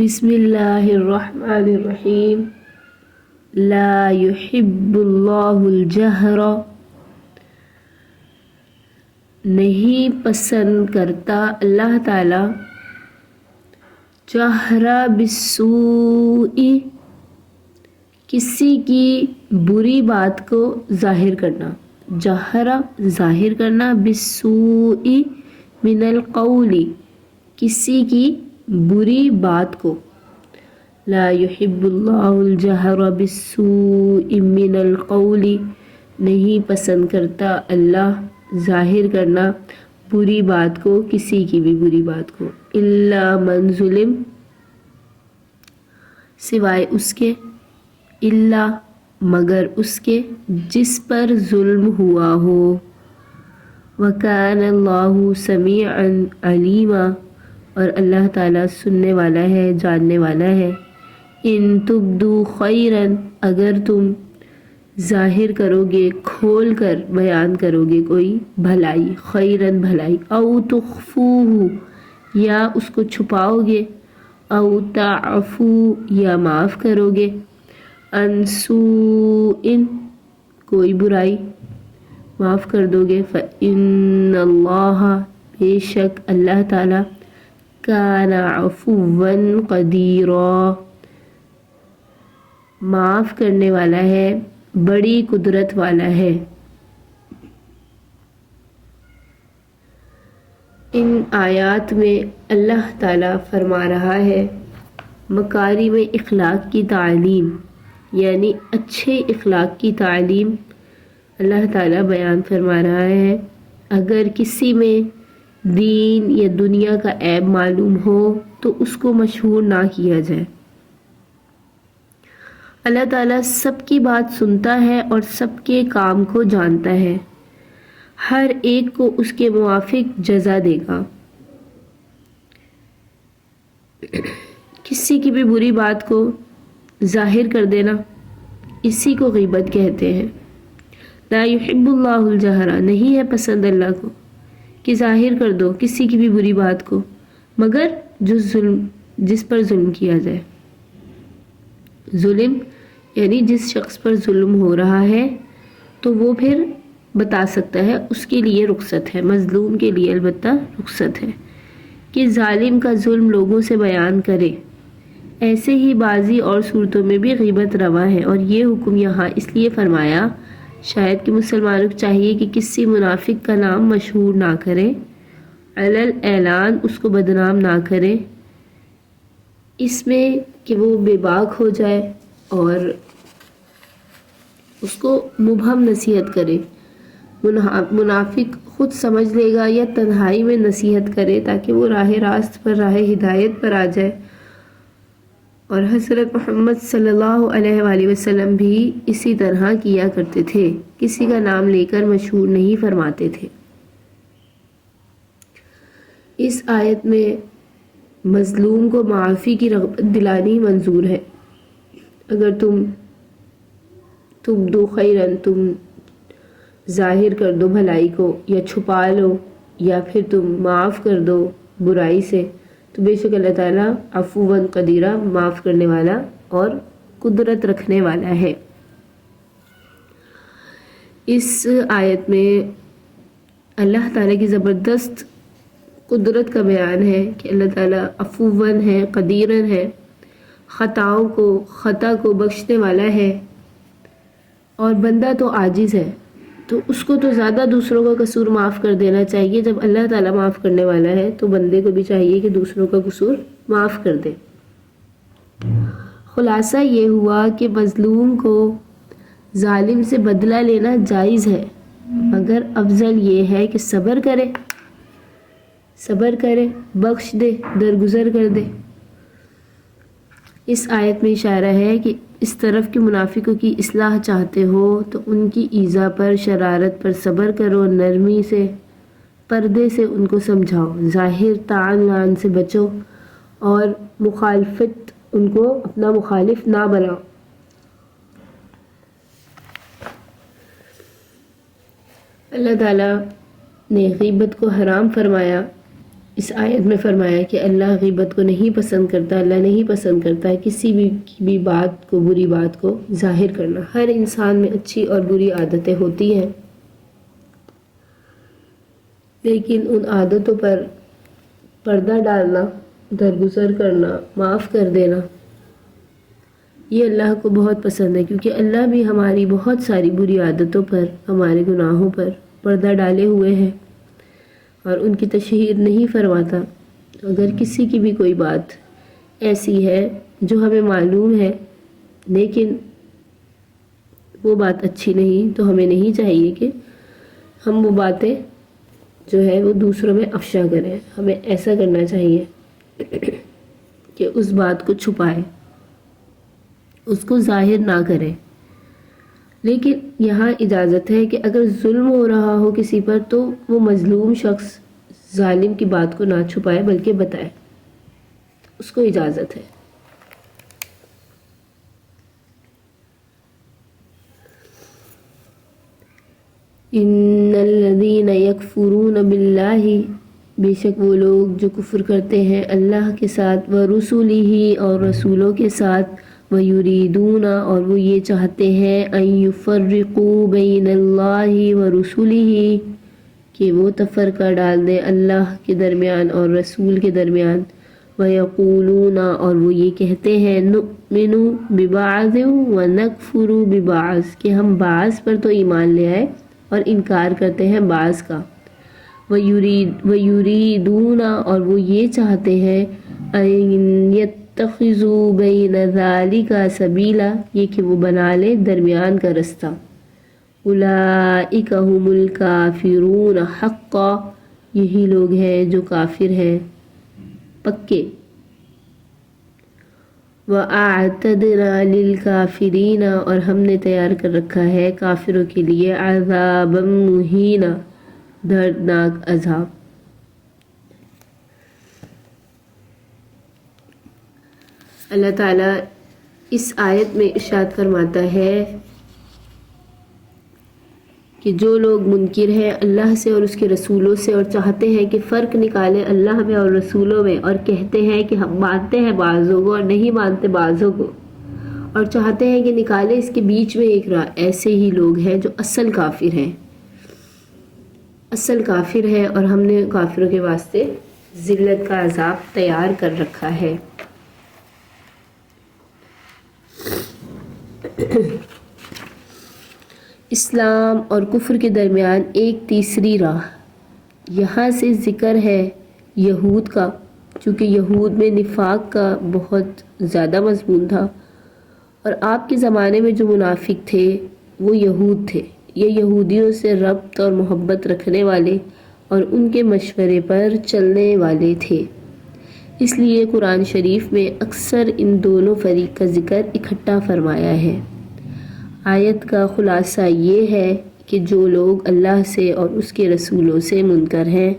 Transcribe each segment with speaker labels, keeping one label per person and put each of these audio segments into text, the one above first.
Speaker 1: بسم اللہ الرحمن الرحیم لا يحب اللہ الجہر، نہیں پسند کرتا اللہ تعالی جہر بالسوء، کسی کی بری بات کو ظاہر کرنا، جہر ظاہر کرنا، بالسوء من القول کسی کی بری بات کو، لا يحب اللہ الجہر بالسوء من القول، نہیں پسند کرتا اللہ ظاہر کرنا بری بات کو، کسی کی بھی بری بات کو، الا من ظلم سوائے اس کے، الا مگر اس کے جس پر ظلم ہوا ہو، وکان اللہ سمیعا علیما، اور اللہ تعالیٰ سننے والا ہے، جاننے والا ہے، ان تبدو خیرا، اگر تم ظاہر کرو گے، کھول کر بیان کرو گے کوئی بھلائی، خیرن بھلائی، او تخفوہ یا اس کو چھپاؤ گے، او تعفو یا معاف کرو گے، عن سوء کوئی برائی معاف کر دو گے، فإن اللہ بے شک اللہ تعالی کان عفوا قدیرا، معاف کرنے والا ہے، بڑی قدرت والا ہے۔ ان آیات میں اللہ تعالیٰ فرما رہا ہے مکارم اخلاق کی تعلیم، یعنی اچھے اخلاق کی تعلیم اللہ تعالیٰ بیان فرما رہا ہے۔ اگر کسی میں دین یا دنیا کا عیب معلوم ہو تو اس کو مشہور نہ کیا جائے۔ اللہ تعالیٰ سب کی بات سنتا ہے اور سب کے کام کو جانتا ہے، ہر ایک کو اس کے موافق جزا دے گا۔ کسی کی بھی بری بات کو ظاہر کر دینا، اسی کو غیبت کہتے ہیں۔ لا يحب اللہ الجہر، نہیں ہے پسند اللہ کو کہ ظاہر کر دو کسی کی بھی بری بات کو، مگر جس پر ظلم کیا جائے۔ ظلم یعنی جس شخص پر ظلم ہو رہا ہے تو وہ پھر بتا سکتا ہے، اس کے لیے رخصت ہے، مظلوم کے لیے البتہ رخصت ہے کہ ظالم کا ظلم لوگوں سے بیان کرے۔ ایسے ہی بعضی اور صورتوں میں بھی غیبت روا ہے، اور یہ حکم یہاں اس لیے فرمایا شاید کہ مسلمانوں کو چاہیے کہ کسی منافق کا نام مشہور نہ کرے، علل اعلان اس کو بدنام نہ کرے، اس میں کہ وہ بے باک ہو جائے اور اس کو مبہم نصیحت کرے۔ منافق خود سمجھ لے گا یا تنہائی میں نصیحت کرے تاکہ وہ راہ راست پر، راہ ہدایت پر آ جائے۔ اور حضرت محمد صلی اللہ علیہ وآلہ وسلم بھی اسی طرح کیا کرتے تھے، کسی کا نام لے کر مشہور نہیں فرماتے تھے۔ اس آیت میں مظلوم کو معافی کی رغبت دلانی منظور ہے۔ اگر تم تبدو خیرن، تم ظاہر کر دو بھلائی کو یا چھپا لو یا پھر تم معاف کر دو برائی سے، تو بے شک اللہ تعالیٰ عفوا قدیرہ، معاف کرنے والا اور قدرت رکھنے والا ہے۔ اس آیت میں اللہ تعالیٰ کی زبردست قدرت کا بیان ہے کہ اللہ تعالیٰ عفوا ہے، قدیرن ہے، خطا کو بخشنے والا ہے، اور بندہ تو عاجز ہے، تو اس کو تو زیادہ دوسروں کا قصور معاف کر دینا چاہیے۔ جب اللہ تعالیٰ معاف کرنے والا ہے تو بندے کو بھی چاہیے کہ دوسروں کا قصور معاف کر دے۔ خلاصہ یہ ہوا کہ مظلوم کو ظالم سے بدلہ لینا جائز ہے، مگر افضل یہ ہے کہ صبر کرے، بخش دے، درگزر کر دے۔ اس آیت میں اشارہ ہے کہ اس طرف کے منافقوں کی اصلاح چاہتے ہو تو ان کی ایذا پر، شرارت پر صبر کرو، نرمی سے، پردے سے ان کو سمجھاؤ، ظاہر طعن لعن سے بچو، اور مخالفت ان کو اپنا مخالف نہ بناؤ۔ اللہ تعالیٰ نے غیبت کو حرام فرمایا، اس آیت میں فرمایا کہ اللہ غیبت کو نہیں پسند کرتا، اللہ نہیں پسند کرتا ہے کسی بھی بات کو، بری بات کو ظاہر کرنا۔ ہر انسان میں اچھی اور بری عادتیں ہوتی ہیں، لیکن ان عادتوں پر پردہ ڈالنا، درگزر کرنا، معاف کر دینا، یہ اللہ کو بہت پسند ہے، کیونکہ اللہ بھی ہماری بہت ساری بری عادتوں پر، ہمارے گناہوں پر پردہ ڈالے ہوئے ہیں اور ان کی تشہیر نہیں فرماتا۔ اگر کسی کی بھی کوئی بات ایسی ہے جو ہمیں معلوم ہے لیکن وہ بات اچھی نہیں، تو ہمیں نہیں چاہیے کہ ہم وہ باتیں جو ہے وہ دوسروں میں افشا کریں۔ ہمیں ایسا کرنا چاہیے کہ اس بات کو چھپائے، اس کو ظاہر نہ کرے۔ لیکن یہاں اجازت ہے کہ اگر ظلم ہو رہا ہو کسی پر تو وہ مظلوم شخص ظالم کی بات کو نہ چھپائے بلکہ بتائے، اس کو اجازت ہے۔ ان الذین یکفرون باللہ، بے شک وہ لوگ جو کفر کرتے ہیں اللہ کے ساتھ، ورسولہ اور رسولوں کے ساتھ، ویریدون اور وہ یہ چاہتے ہیں، ان یفرقوا بین اللہ ورسولہ کہ وہ تفرقہ ڈال دیں اللہ کے درمیان اور رسول کے درمیان، ویقولون اور وہ یہ کہتے ہیں، نؤمن ببعض ونکفر ببعض کہ ہم بعض پر تو ایمان لے آئے اور انکار کرتے ہیں بعض کا، ویریدون اور وہ یہ چاہتے ہیں، ان یتخذوا بین ذالک سبیلا یہ کہ وہ بنا لے درمیان کا رستہ، اولئک هم الکافرون حقا یہی لوگ ہیں جو کافر ہیں پکے، وَأَعْتَدْنَا لِلْكَافِرِينَ اور ہم نے تیار کر رکھا ہے کافروں کے لیے عذابا مہینا دردناک عذاب۔ اللہ تعالیٰ اس آیت میں ارشاد فرماتا ہے کہ جو لوگ منکر ہیں اللہ سے اور اس کے رسولوں سے اور چاہتے ہیں کہ فرق نکالیں اللہ میں اور رسولوں میں، اور کہتے ہیں کہ ہم مانتے ہیں بعضوں کو اور نہیں مانتے بعضوں کو، اور چاہتے ہیں کہ نکالیں اس کے بیچ میں ایک راہ، ایسے ہی لوگ ہیں جو اصل کافر ہیں، اصل کافر ہیں، اور ہم نے کافروں کے واسطے ذلت کا عذاب تیار کر رکھا ہے۔ اسلام اور کفر کے درمیان ایک تیسری راہ، یہاں سے ذکر ہے یہود کا، چونکہ یہود میں نفاق کا بہت زیادہ مضمون تھا، اور آپ کے زمانے میں جو منافق تھے وہ یہود تھے، یہ یہودیوں سے ربط اور محبت رکھنے والے اور ان کے مشورے پر چلنے والے تھے، اس لیے قرآن شریف میں اکثر ان دونوں فریق کا ذکر اکٹھا فرمایا ہے۔ آیت کا خلاصہ یہ ہے کہ جو لوگ اللہ سے اور اس کے رسولوں سے منکر ہیں،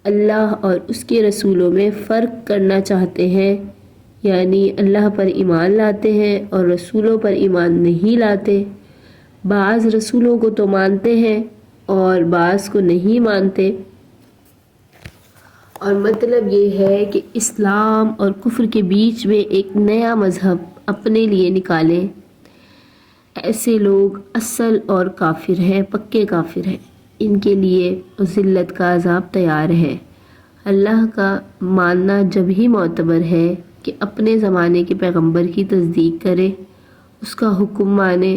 Speaker 1: اللہ اور اس کے رسولوں میں فرق کرنا چاہتے ہیں، یعنی اللہ پر ایمان لاتے ہیں اور رسولوں پر ایمان نہیں لاتے، بعض رسولوں کو تو مانتے ہیں اور بعض کو نہیں مانتے، اور مطلب یہ ہے کہ اسلام اور کفر کے بیچ میں ایک نیا مذہب اپنے لیے نکالیں، ایسے لوگ اصل اور کافر ہیں، پکے کافر ہیں، ان کے لیے ذلت کا عذاب تیار ہے۔ اللہ کا ماننا جب ہی معتبر ہے کہ اپنے زمانے کے پیغمبر کی تصدیق کرے، اس کا حکم مانے،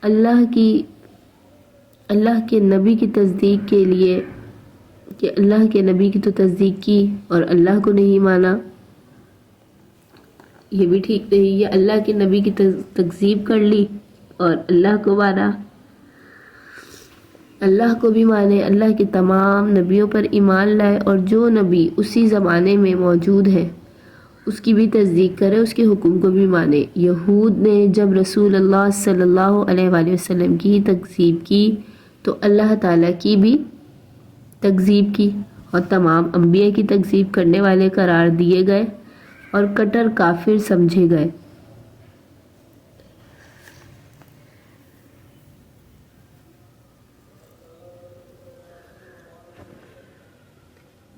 Speaker 1: اللہ کے نبی کی تصدیق کے لیے کہ اللہ کے نبی کی تو تصدیق کی اور اللہ کو نہیں مانا، یہ بھی ٹھیک نہیں، یہ اللہ کے نبی کی تکذیب کر لی اور اللہ کو مانا، اللہ کو بھی مانے، اللہ کے تمام نبیوں پر ایمان لائے، اور جو نبی اسی زمانے میں موجود ہے اس کی بھی تصدیق کرے، اس کے حکم کو بھی مانے۔ یہود نے جب رسول اللہ صلی اللہ علیہ وآلہ وسلم کی تکذیب کی تو اللہ تعالیٰ کی بھی تکذیب کی، اور تمام انبیاء کی تکذیب کرنے والے قرار دیے گئے اور کٹر کافر سمجھے گئے۔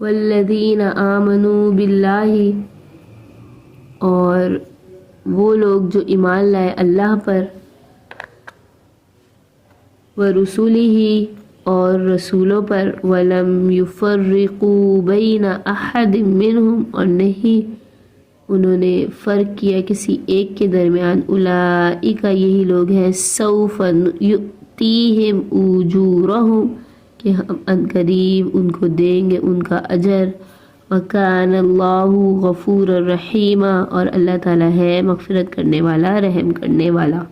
Speaker 1: والذین آمنوا باللہ، اور وہ لوگ جو ایمان لائے اللہ پر، ورسولہ، اور رسولوں پر، ولم یفرقوا بین احد منہم، اور نہیں انہوں نے فرق کیا کسی ایک کے درمیان، اولئک، یہی لوگ ہیں، سوف یؤتیہم اجورہم، کہ ہم ان قریب ان کو دیں گے ان کا اجر، وکان اللہ غفورا رحیما، اور اللہ تعالیٰ ہے مغفرت کرنے والا، رحم کرنے والا۔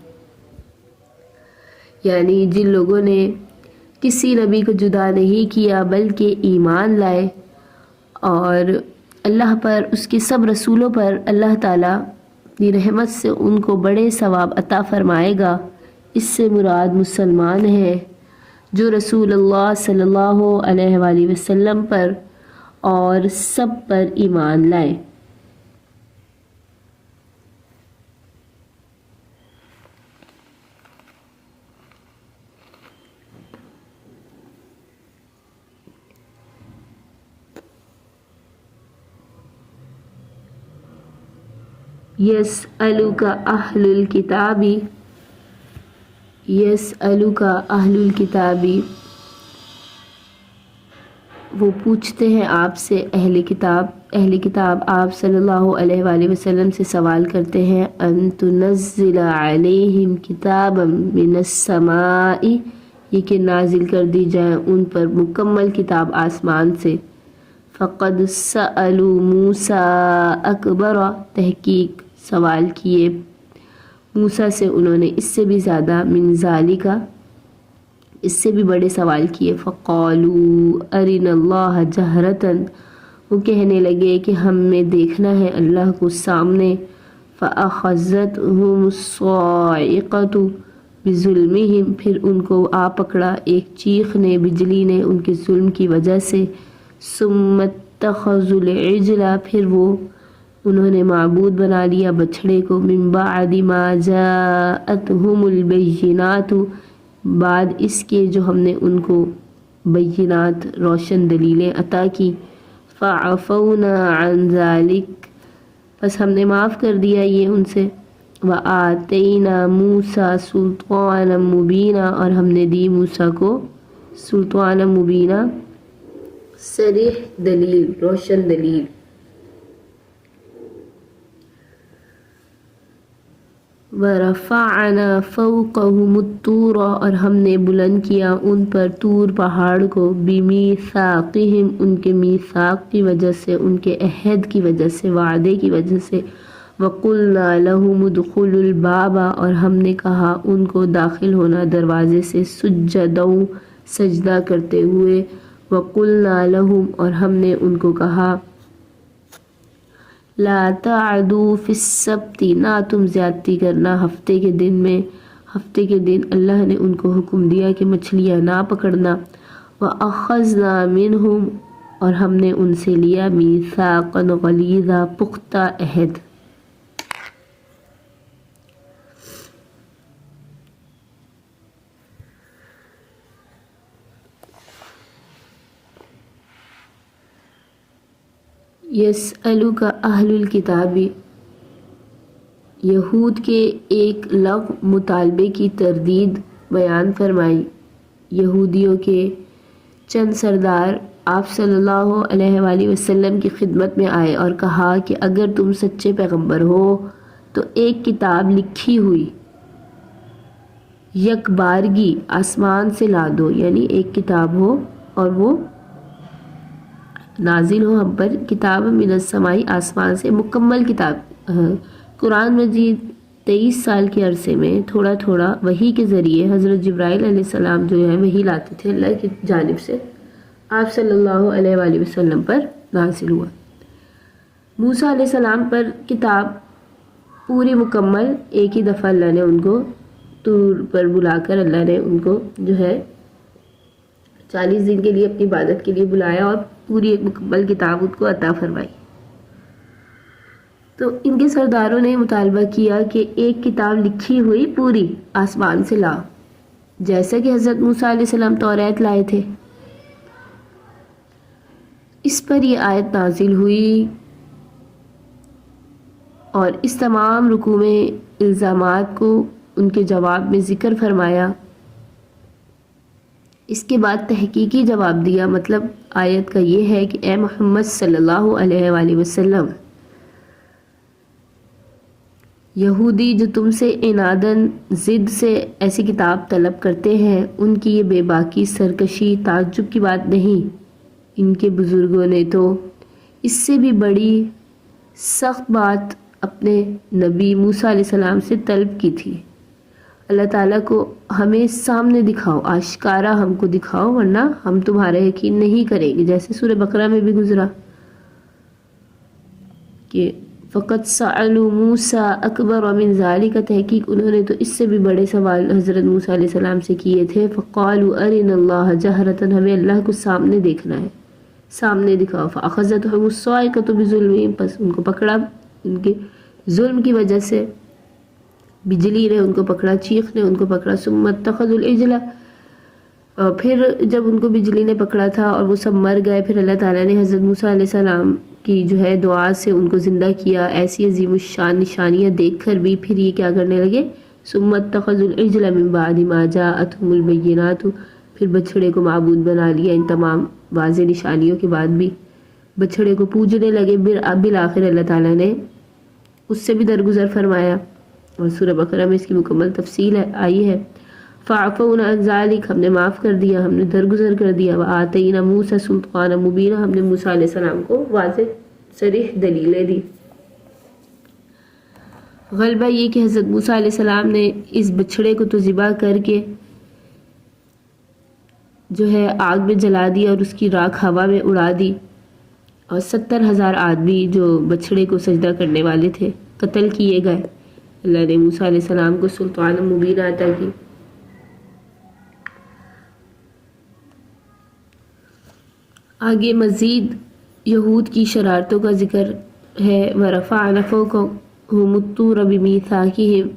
Speaker 1: یعنی جن لوگوں نے کسی نبی کو جدا نہیں کیا بلکہ ایمان لائے اور اللہ پر، اس کے سب رسولوں پر اللہ تعالیٰ اپنی رحمت سے ان کو بڑے ثواب عطا فرمائے گا۔ اس سے مراد مسلمان ہیں جو رسول اللہ صلی اللہ علیہ وآلہ وسلم پر اور سب پر ایمان لائے۔ یسألک اہل الکتاب، یسألک اہل الکتاب، وہ پوچھتے ہیں آپ سے اہل کتاب، اہل کتاب آپ صلی اللہ علیہ وآلہ وسلم سے سوال کرتے ہیں، ان تنزل علیہم کتابا من السماء، یہ کہ نازل کر دی جائے ان پر مکمل کتاب آسمان سے، فقد سألوا موسیٰ اکبر، تحقیق سوال کیے موسیٰ سے انہوں نے اس سے بھی زیادہ، من ذالک، اس سے بھی بڑے سوال کیے، فقالوا ارنا اللہ جہرتاً، وہ کہنے لگے کہ ہمیں دیکھنا ہے اللہ کو سامنے، فأخذتهم الصاعقۃ بظلمہم، پھر ان کو آ پکڑا ایک چیخ نے، بجلی نے، ان کے ظلم کی وجہ سے، ثم اتخذوا العجل، پھر وہ انہوں نے معبود بنا لیا بچھڑے کو، من بعد ما جاءتهم البینات، بعد اس کے جو ہم نے ان کو بینات، روشن دلیلیں عطا کی، فعفونا عن ذلک، بس ہم نے معاف کر دیا یہ ان سے، وآتینا موسیٰ سلطانا مبینا، اور ہم نے دی موسیٰ کو سلطانا مبینا، صریح دلیل، روشن دلیل، وَرَفَعْنَا فَوْقَهُمُ الطُّورَ، اور ہم نے بلند کیا ان پر طور پہاڑ کو، بِمِيثَاقِهِمْ، ان کے میثاق کی وجہ سے، ان کے عہد کی وجہ سے، وعدے کی وجہ سے، وَقُلْنَا لَهُمُ ادْخُلُوا الْبَابَ، اور ہم نے کہا ان کو داخل ہونا دروازے سے، سُجَّدًا، سجدہ کرتے ہوئے، وَقُلْنَا لَهُمْ، اور ہم نے ان کو کہا، لا تعدوا فی السبت، نہ تم زیادتی کرنا ہفتے کے دن میں، ہفتے کے دن اللہ نے ان کو حکم دیا کہ مچھلیاں نہ پکڑنا، وَأَخَذْنَا مِنْهُمْ، اور ہم نے ان سے لیا، میثاقا غلیظا، پختہ عہد۔ یسألک اہل الکتاب، یہود کے ایک لغو مطالبے کی تردید بیان فرمائی۔ یہودیوں کے چند سردار آپ صلی اللہ علیہ وآلہ وسلم کی خدمت میں آئے اور کہا کہ اگر تم سچے پیغمبر ہو تو ایک کتاب لکھی ہوئی یکبارگی آسمان سے لا دو، یعنی ایک کتاب ہو اور وہ نازل ہو ہم پر، کتاب من السماء، آسمان سے، مکمل کتاب۔ قرآن مجید 23 سال کے عرصے میں تھوڑا تھوڑا وحی کے ذریعے حضرت جبرائیل علیہ السلام جو ہے وحی لاتے تھے اللہ کی جانب سے، آپ صلی اللہ علیہ وآلہ وسلم پر نازل ہوا۔ موسیٰ علیہ السلام پر کتاب پوری مکمل ایک ہی دفعہ اللہ نے ان کو طور پر بلا کر، اللہ نے ان کو جو ہے 40 دن کے لیے اپنی عبادت کے لیے بلایا اور پوری ایک مکمل کتاب ان کو عطا فرمائی۔ تو ان کے سرداروں نے مطالبہ کیا کہ ایک کتاب لکھی ہوئی پوری آسمان سے لا، جیسا کہ حضرت موسیٰ علیہ السلام توریت لائے تھے۔ اس پر یہ آیت نازل ہوئی اور اس تمام رکوع میں الزامات کو ان کے جواب میں ذکر فرمایا. اس کے بعد تحقیقی جواب دیا. مطلب آیت کا یہ ہے کہ اے محمد صلی اللہ علیہ وآلہ وسلم، یہودی جو تم سے عناداً ضد سے ایسی کتاب طلب کرتے ہیں، ان کی یہ بے باکی سرکشی تعجب کی بات نہیں. ان کے بزرگوں نے تو اس سے بھی بڑی سخت بات اپنے نبی موسیٰ علیہ السلام سے طلب کی تھی. اللہ تعالیٰ کو ہمیں سامنے دکھاؤ، آشکارا ہم کو دکھاؤ، ورنہ ہم تمہارا یقین نہیں کریں گے. جیسے سورہ بقرہ میں بھی گزرا کہ فقط سألوا موسیٰ اکبر من ذالک، تحقیق انہوں نے تو اس سے بھی بڑے سوال حضرت موسیٰ علیہ السلام سے کیے تھے. فقالوا ارنا اللہ جہرۃ، ہمیں اللہ کو سامنے دیکھنا ہے، سامنے دکھاؤ. فأخذتهم الصاعقۃ بظلمہم، پس ان کو پکڑا ان کے ظلم کی وجہ سے، بجلی نے ان کو پکڑا، چیخ نے ان کو پکڑا. ثم اتخذوا العجل، پھر جب ان کو بجلی نے پکڑا تھا اور وہ سب مر گئے، پھر اللہ تعالیٰ نے حضرت موسیٰ علیہ السلام کی جو ہے دعا سے ان کو زندہ کیا. ایسی عظیم الشان نشانیاں دیکھ کر بھی پھر یہ کیا کرنے لگے؟ ثم اتخذوا العجل من بعد ما جاءتهم البینات، پھر بچھڑے کو معبود بنا لیا. ان تمام واضح نشانیوں کے بعد بھی بچھڑے کو پوجنے لگے. بالآخر اللہ تعالیٰ نے اس سے بھی درگزر فرمایا اور سورہ بقرہ میں اس کی مکمل تفصیل آئی ہے. فَعَفَوْنَا عَنْ ذَلِكَ، ہم نے معاف کر دیا، ہم نے درگزر کر دیا. وَآتَيْنَا مُوسَى سُلْطَانًا مُبِينًا، ہم نے موسیٰ علیہ السلام کو واضح صریح دلیلیں دی. غلبہ یہ کہ حضرت موسیٰ علیہ السلام نے اس بچھڑے کو تو ذبح کر کے جو ہے آگ میں جلا دیا اور اس کی راکھ ہوا میں اڑا دی، اور 70,000 آدمی جو بچھڑے کو سجدہ کرنے والے تھے قتل کیے گئے. اللہ نے موسیٰ علیہ السلام کو سلطان مبین عطا کی. آگے مزید یہود کی شرارتوں کا ذکر ہے. وَرَفَعْنَا فَوْقَهُمُ الطُّورَ بِمِيثَاقِهِمْ،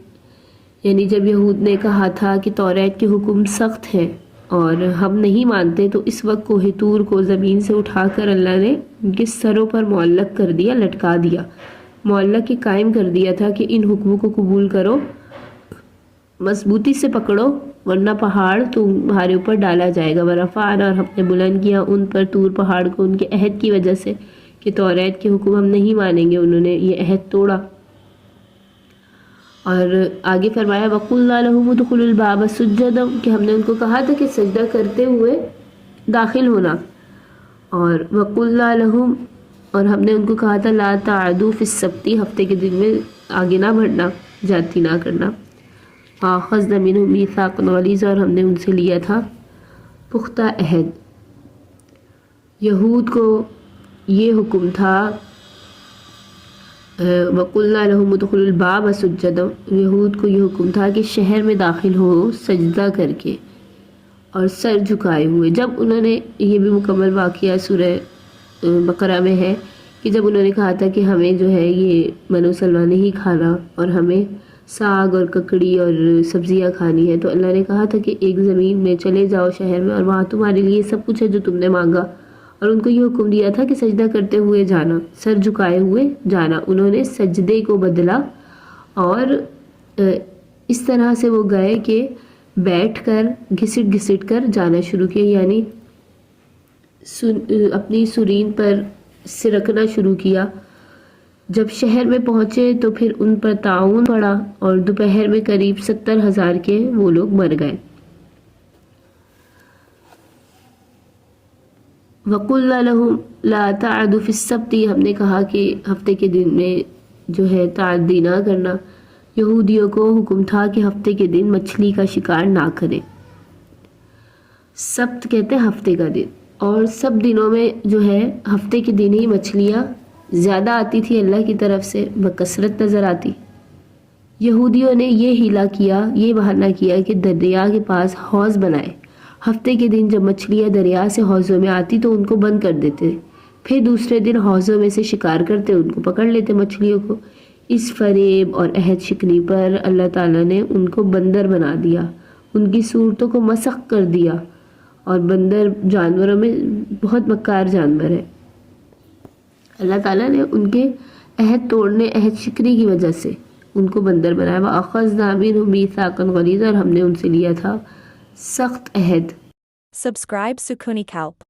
Speaker 1: یعنی جب یہود نے کہا تھا کہ توریت کے حکم سخت ہیں اور ہم نہیں مانتے، تو اس وقت کوہ طور کو زمین سے اٹھا کر اللہ نے ان کے سروں پر معلق کر دیا، لٹکا دیا، معلق کے قائم کر دیا تھا کہ ان حکموں کو قبول کرو، مضبوطی سے پکڑو، ورنہ پہاڑ تمہارے اوپر ڈالا جائے گا. ورفعنا، اور ہم نے بلند کیا ان پر طور پہاڑ کو ان کے عہد کی وجہ سے کہ توریت کے حکم ہم نہیں مانیں گے، انہوں نے یہ عہد توڑا. اور آگے فرمایا وَقُلْنَا لَهُمُ ادْخُلُوا الْبَابَ سُجَّدًا، کہ ہم نے ان کو کہا تھا کہ سجدہ کرتے ہوئے داخل ہونا. اور وَقُلْنَا لَهُمْ، اور ہم نے ان کو کہا تھا لَا تَعْدُوا فِي السَّبْتِ، ہفتے کے دن میں آگے نہ بڑھنا، جاتی نہ کرنا. وَأَخَذْنَا مِنْهُم مِيثَاقًا غَلِيظًا، اور ہم نے ان سے لیا تھا پختہ عہد. یہود کو یہ حکم تھا وَقُلْنَا لَهُمُ ادْخُلُوا الْبَابَ سُجَّدًا، یہود کو یہ حکم تھا کہ شہر میں داخل ہو سجدہ کر کے اور سر جھکائے ہوئے. جب انہوں نے، یہ بھی مکمل واقعہ سورہ بقرہ میں ہے کہ جب انہوں نے کہا تھا کہ ہمیں جو ہے یہ من و سلوہ نہیں کھانا اور ہمیں ساگ اور ککڑی اور سبزیاں کھانی ہے، تو اللہ نے کہا تھا کہ ایک زمین میں چلے جاؤ شہر میں، اور وہاں تمہارے لیے سب کچھ ہے جو تم نے مانگا. اور ان کو یہ حکم دیا تھا کہ سجدہ کرتے ہوئے جانا، سر جھکائے ہوئے جانا. انہوں نے سجدے کو بدلا اور اس طرح سے وہ گئے کہ بیٹھ کر گھسٹ گھسٹ کر جانا شروع کیا، یعنی اپنی سرین پر سرکنا شروع کیا. جب شہر میں پہنچے تو پھر ان پر طاعون پڑا اور دوپہر میں قریب 70,000 کے وہ لوگ مر گئے. وَقُلْنَا لَهُمْ لَا تَعْدُوا فِي السَّبْتِ، ہم نے کہا کہ ہفتے کے دن میں جو ہے تعدی نہ کرنا. یہودیوں کو حکم تھا کہ ہفتے کے دن مچھلی کا شکار نہ کریں. سبت کہتے ہیں ہفتے کا دن، اور سب دنوں میں جو ہے ہفتے کے دن ہی مچھلیاں زیادہ آتی تھی اللہ کی طرف سے، بکثرت نظر آتی. یہودیوں نے یہ ہیلا کیا، یہ بہانہ کیا کہ دریا کے پاس حوض بنائے. ہفتے کے دن جب مچھلیاں دریا سے حوضوں میں آتی تو ان کو بند کر دیتے، پھر دوسرے دن حوضوں میں سے شکار کرتے، ان کو پکڑ لیتے مچھلیوں کو. اس فریب اور عہد شکنی پر اللہ تعالیٰ نے ان کو بندر بنا دیا، ان کی صورتوں کو مسخ کر دیا. اور بندر جانوروں میں بہت مکار جانور ہے. اللہ تعالیٰ نے ان کے عہد توڑنے، عہد شکری کی وجہ سے ان کو بندر بنایا. وَأَخَذْنَا مِنْهُمْ مِيثَاقًا غَلِيظًا، اور ہم نے ان سے لیا تھا سخت عہد.
Speaker 2: Subscribe Sukuni Kalp.